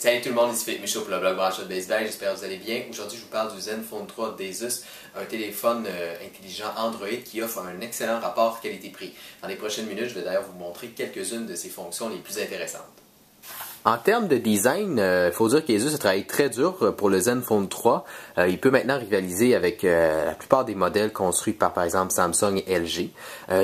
Salut tout le monde, ici Philippe Michaud pour le blog Branchette Baseball, j'espère que vous allez bien. Aujourd'hui, je vous parle du Zenfone 3 d'Asus, un téléphone intelligent Android qui offre un excellent rapport qualité-prix. Dans les prochaines minutes, je vais d'ailleurs vous montrer quelques-unes de ses fonctions les plus intéressantes. En termes de design, il faut dire qu'Asus a travaillé très dur pour le Zenfone 3. Il peut maintenant rivaliser avec la plupart des modèles construits par exemple Samsung et LG.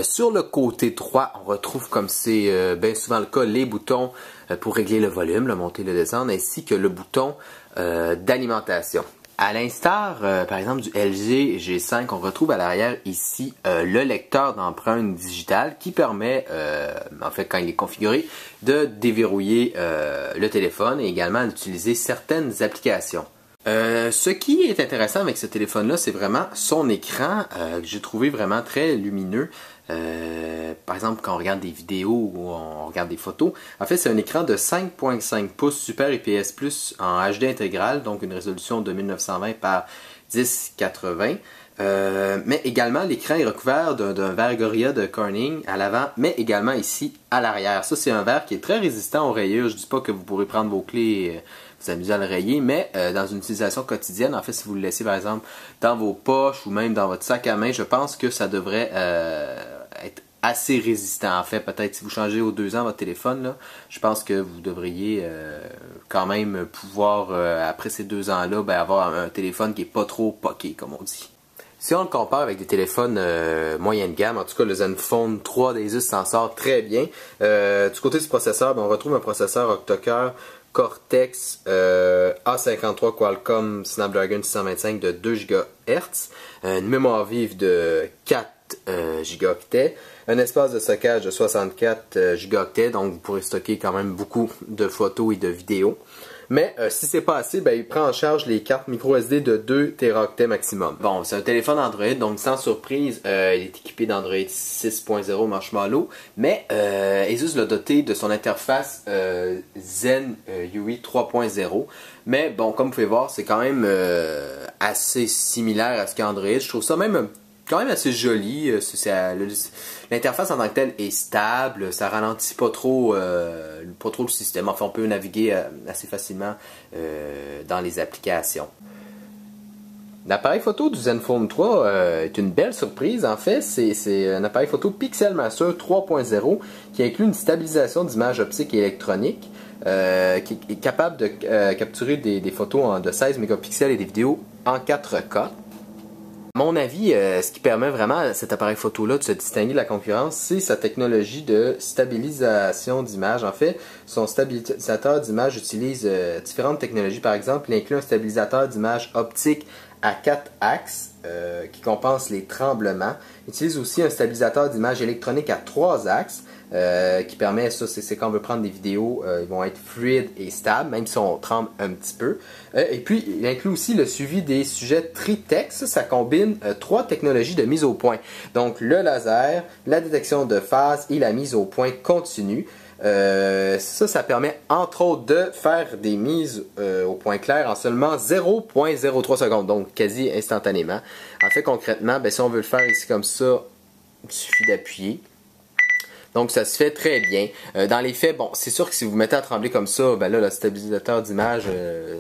Sur le côté droit, on retrouve, comme c'est bien souvent le cas, les boutons pour régler le volume, le monter, le descendre, ainsi que le bouton d'alimentation. À l'instar, par exemple, du LG G5, on retrouve à l'arrière ici le lecteur d'empreintes digitales qui permet, en fait, quand il est configuré, de déverrouiller le téléphone et également d'utiliser certaines applications. Ce qui est intéressant avec ce téléphone-là, c'est vraiment son écran que j'ai trouvé vraiment très lumineux. Par exemple, quand on regarde des vidéos ou on regarde des photos, en fait, c'est un écran de 5.5 pouces Super IPS Plus en HD intégral, donc une résolution de 1920 par 1080. Mais également, l'écran est recouvert d'un verre Gorilla de Corning à l'avant, mais également ici à l'arrière. Ça, c'est un verre qui est très résistant aux rayures. Je ne dis pas que vous pourrez prendre vos clés et vous amuser à le rayer, mais dans une utilisation quotidienne, en fait, si vous le laissez par exemple dans vos poches ou même dans votre sac à main, je pense que ça devrait être assez résistant. En fait, peut-être si vous changez aux 2 ans votre téléphone, là, je pense que vous devriez quand même pouvoir, après ces 2 ans-là, avoir un téléphone qui n'est pas trop poqué, comme on dit. Si on le compare avec des téléphones moyenne gamme, en tout cas le Zenfone 3 d'Asus s'en sort très bien. Du côté du processeur, on retrouve un processeur octa-core Cortex A53 Qualcomm Snapdragon 625 de 2 GHz, une mémoire vive de 4 gigaoctets, un espace de stockage de 64 gigaoctets, donc vous pourrez stocker quand même beaucoup de photos et de vidéos. Mais si c'est pas assez, il prend en charge les cartes micro SD de 2 Teraoctets maximum. Bon, c'est un téléphone Android, donc sans surprise, il est équipé d'Android 6.0 Marshmallow, mais Asus l'a doté de son interface Zen UI 3.0. Mais bon, comme vous pouvez voir, c'est quand même assez similaire à ce qu'est Android. Je trouve ça même quand même assez joli. L'interface en tant que telle est stable, ça ralentit pas trop le système. Enfin, on peut naviguer assez facilement dans les applications. L'appareil photo du Zenfone 3 est une belle surprise. En fait, c'est un appareil photo Pixelmaster 3.0 qui inclut une stabilisation d'image optique et électronique qui est capable de capturer des photos de 16 mégapixels et des vidéos en 4K. À mon avis, ce qui permet vraiment à cet appareil photo-là de se distinguer de la concurrence, c'est sa technologie de stabilisation d'image. En fait, son stabilisateur d'image utilise différentes technologies. Par exemple, il inclut un stabilisateur d'image optique à 4 axes qui compense les tremblements. Il utilise aussi un stabilisateur d'image électronique à 3 axes qui permet, ça c'est quand on veut prendre des vidéos, ils vont être fluides et stables, même si on tremble un petit peu. Et puis, il inclut aussi le suivi des sujets tritex. Ça combine 3 technologies de mise au point. Donc, le laser, la détection de phase et la mise au point continue. Ça permet entre autres de faire des mises au point clair en seulement 0.03 secondes, donc quasi instantanément. En fait, concrètement, si on veut le faire ici comme ça, il suffit d'appuyer. Donc ça se fait très bien. Dans les faits, bon, c'est sûr que si vous mettez à trembler comme ça, là, le stabilisateur d'image,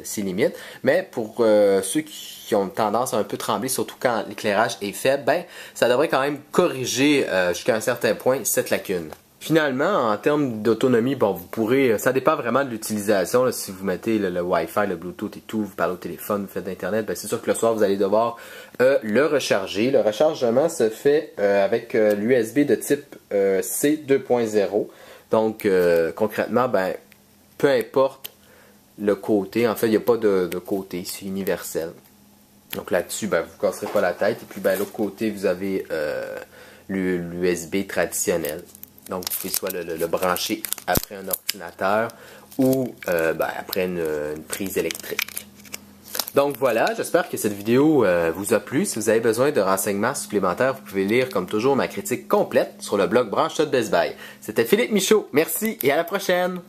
c'est limite. Mais pour ceux qui ont tendance à un peu trembler, surtout quand l'éclairage est faible, ça devrait quand même corriger jusqu'à un certain point cette lacune. Finalement, en termes d'autonomie, bon, vous pourrez, ça dépend vraiment de l'utilisation. Si vous mettez le Wi-Fi, le Bluetooth et tout, vous parlez au téléphone, vous faites d'Internet, c'est sûr que le soir, vous allez devoir le recharger. Le rechargement se fait avec l'USB de type C 2.0. Donc, concrètement, peu importe le côté, en fait, il n'y a pas de côté, c'est universel. Donc là-dessus, vous ne vous casserez pas la tête. Et puis, l'autre côté, vous avez l'USB traditionnel. Donc, vous pouvez soit le brancher après un ordinateur ou après une prise électrique. Donc voilà, j'espère que cette vidéo vous a plu. Si vous avez besoin de renseignements supplémentaires, vous pouvez lire comme toujours ma critique complète sur le blog Branchette Best Buy. C'était Philippe Michaud, merci et à la prochaine!